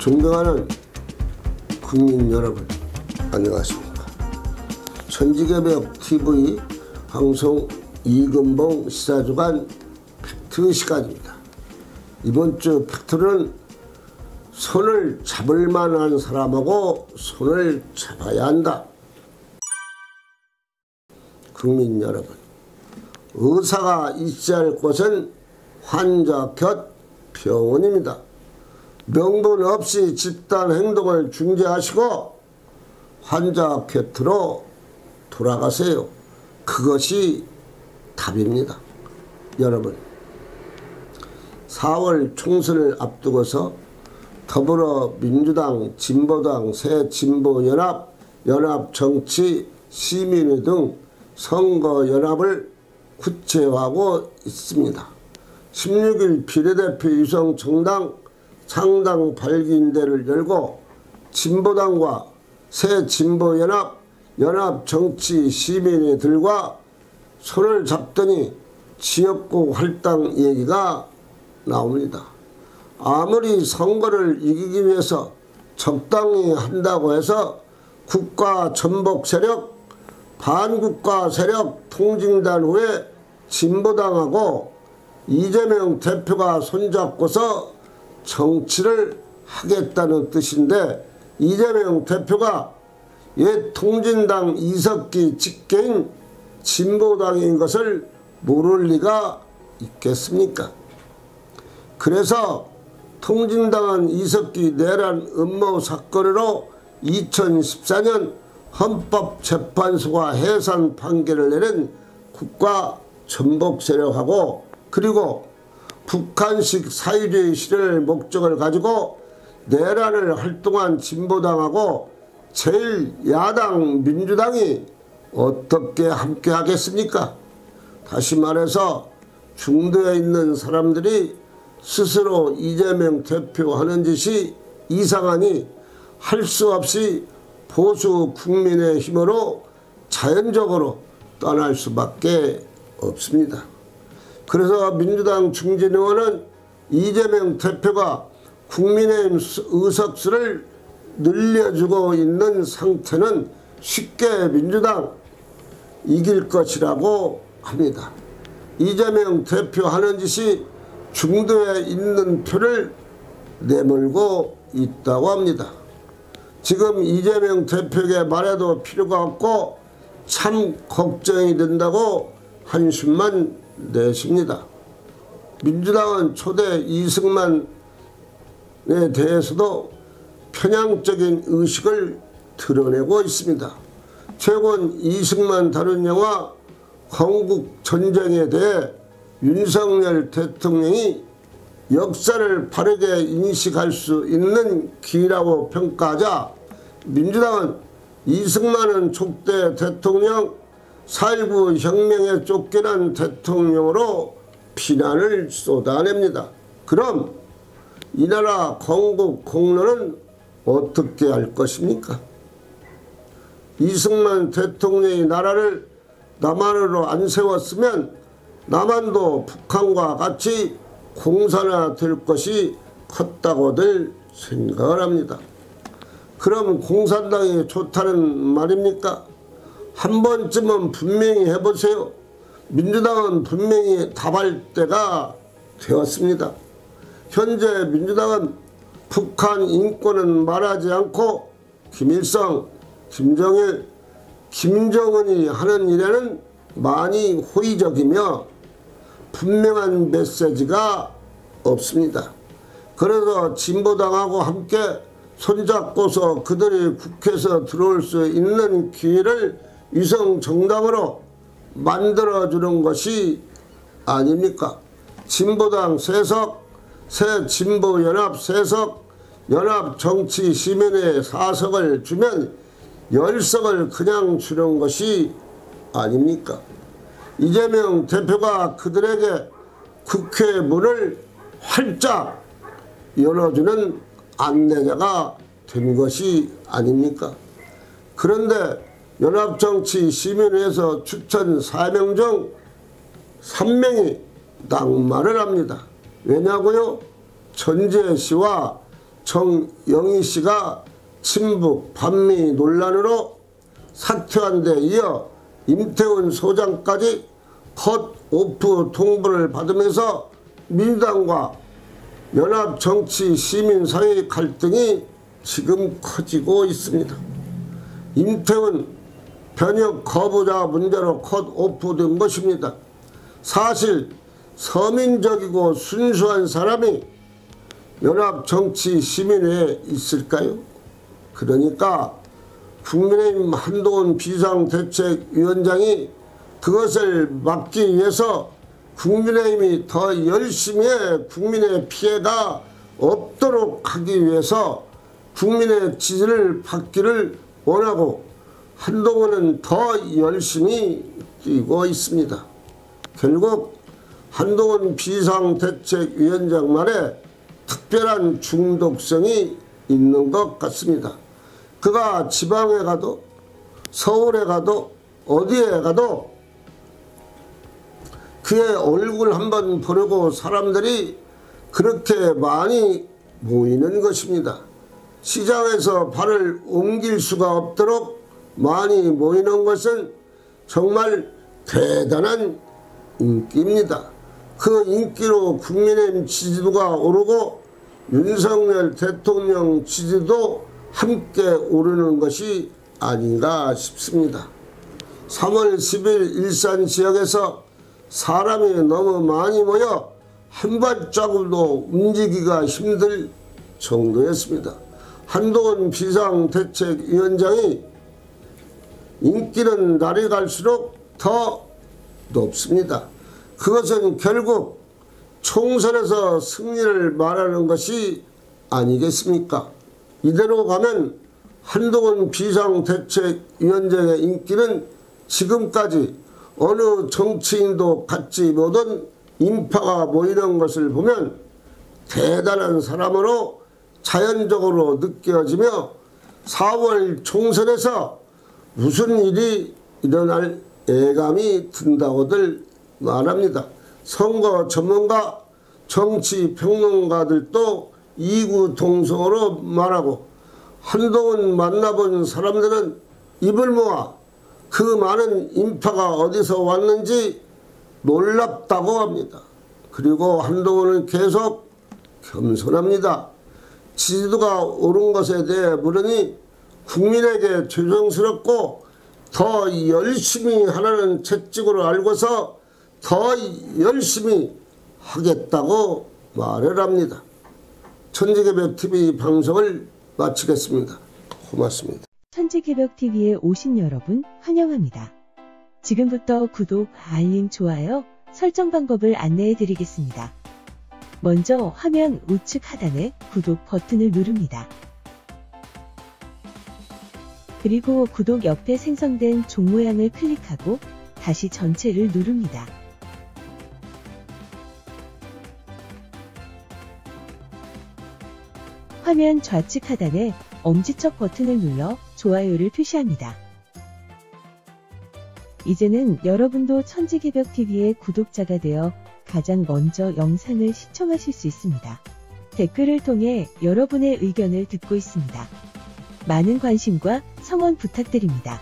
존경하는 국민 여러분, 안녕하십니까. 천지개벽TV 방송 이근봉 시사주간 팩트 시간입니다. 이번 주 팩트는 손을 잡을 만한 사람하고 손을 잡아야 한다. 국민 여러분, 의사가 있어야 할 곳은 환자 곁 병원입니다. 명분 없이 집단 행동을 중지하시고 환자 곁으로 돌아가세요. 그것이 답입니다. 여러분, 4월 총선을 앞두고서 더불어민주당, 진보당, 새진보연합, 연합정치, 시민회 등 선거연합을 구체화하고 있습니다. 16일 비례대표 유성 정당 창당 발기인대를 열고 진보당과 새진보연합, 연합정치시민회들과 손을 잡더니 지역구 할당 얘기가 나옵니다. 아무리 선거를 이기기 위해서 적당히 한다고 해서 국가 전복 세력, 반국가 세력 통진단 후에 진보당하고 이재명 대표가 손잡고서 정치를 하겠다는 뜻인데, 이재명 대표가 옛 통진당 이석기 직계인 진보당인 것을 모를 리가 있겠습니까? 그래서 통진당은 이석기 내란 음모 사건으로 2014년 헌법재판소가 해산 판결을 내린 국가 전복 세력하고, 그리고 북한식 사회주의 실현을 목적을 가지고 내란을 활동한 진보당하고 제1야당 민주당이 어떻게 함께 하겠습니까? 다시 말해서 중도에 있는 사람들이 스스로 이재명 대표 하는 짓이 이상하니 할 수 없이 보수 국민의 힘으로 자연적으로 떠날 수밖에 없습니다. 그래서 민주당 중진 의원은 이재명 대표가 국민의힘 의석수를 늘려주고 있는 상태는 쉽게 민주당 이길 것이라고 합니다. 이재명 대표 하는 짓이 중도에 있는 표를 내몰고 있다고 합니다. 지금 이재명 대표에게 말해도 필요가 없고 참 걱정이 된다고 한숨만 내쉽니다. 민주당은 초대 이승만에 대해서도 편향적인 의식을 드러내고 있습니다. 최근 이승만 다룬 영화 건국전쟁에 대해 윤석열 대통령이 역사를 바르게 인식할 수 있는 기회라고 평가하자 민주당은 이승만은 족대 대통령, 4.19 혁명에 쫓겨난 대통령으로 비난을 쏟아냅니다. 그럼 이 나라 건국 공로는 어떻게 할 것입니까? 이승만 대통령이 나라를 남한으로 안 세웠으면 남한도 북한과 같이 공산화될 것이 컸다고들 생각을 합니다. 그럼 공산당이 좋다는 말입니까? 한 번쯤은 분명히 해보세요. 민주당은 분명히 답할 때가 되었습니다. 현재 민주당은 북한 인권은 말하지 않고 김일성, 김정일, 김정은이 하는 일에는 많이 호의적이며 분명한 메시지가 없습니다. 그래서 진보당하고 함께 손잡고서 그들이 국회에서 들어올 수 있는 기회를 위성정당으로 만들어주는 것이 아닙니까? 진보당 3석, 새진보연합 3석, 연합정치시민회 4석을 주면 10석을 그냥 주는 것이 아닙니까? 이재명 대표가 그들에게 국회 문을 활짝 열어주는 안내자가 된 것이 아닙니까? 그런데 연합정치시민회에서 추천 4명 중 3명이 낙마를 합니다. 왜냐고요? 전재씨와 정영희 씨가 친북 반미 논란으로 사퇴한 데 이어 임태훈 소장까지 컷오프 통보를 받으면서 민주당과 연합정치시민사회 갈등이 지금 커지고 있습니다. 임태훈 변역 거부자 문제로 컷오프된 것입니다. 사실 서민적이고 순수한 사람이 연합정치시민회에 있을까요? 그러니까 국민의힘 한동훈 비상대책위원장이 그것을 막기 위해서 국민의힘이 더 열심히 국민의 피해가 없도록 하기 위해서 국민의 지지를 받기를 원하고 한동훈은 더 열심히 뛰고 있습니다. 결국 한동훈 비상대책위원장만의 특별한 중독성이 있는 것 같습니다. 그가 지방에 가도 서울에 가도 어디에 가도 그의 얼굴 한번 보려고 사람들이 그렇게 많이 모이는 것입니다. 시장에서 발을 옮길 수가 없도록 많이 모이는 것은 정말 대단한 인기입니다. 그 인기로 국민의힘 지지도가 오르고 윤석열 대통령 지지도 함께 오르는 것이 아닌가 싶습니다. 3월 10일 일산 지역에서 사람이 너무 많이 모여 한 발자국도 움직이기가 힘들 정도였습니다. 한동훈 비상대책위원장이 인기는 날이 갈수록 더 높습니다. 그것은 결국 총선에서 승리를 말하는 것이 아니겠습니까? 이대로 가면 한동훈 비상대책위원장의 인기는 지금까지 어느 정치인도 갖지 못한 인파가 모이는 것을 보면 대단한 사람으로 자연적으로 느껴지며 4월 총선에서 무슨 일이 일어날 예감이 든다고들 말합니다. 선거 전문가, 정치 평론가들도 이구동성으로 말하고 한동훈 만나본 사람들은 입을 모아 그 많은 인파가 어디서 왔는지 놀랍다고 합니다. 그리고 한동훈은 계속 겸손합니다. 지지도가 오른 것에 대해 물으니 국민에게 죄송스럽고 더 열심히 하라는 채찍으로 알고서 더 열심히 하겠다고 말을 합니다. 천지개벽TV 방송을 마치겠습니다. 고맙습니다. 천지개벽TV에 오신 여러분 환영합니다. 지금부터 구독, 알림, 좋아요, 설정 방법을 안내해 드리겠습니다. 먼저 화면 우측 하단에 구독 버튼을 누릅니다. 그리고 구독 옆에 생성된 종 모양을 클릭하고 다시 전체를 누릅니다. 화면 좌측 하단에 엄지척 버튼을 눌러 좋아요를 표시합니다. 이제는 여러분도 천지개벽TV의 구독자가 되어 가장 먼저 영상을 시청하실 수 있습니다. 댓글을 통해 여러분의 의견을 듣고 있습니다. 많은 관심과 성원 부탁드립니다.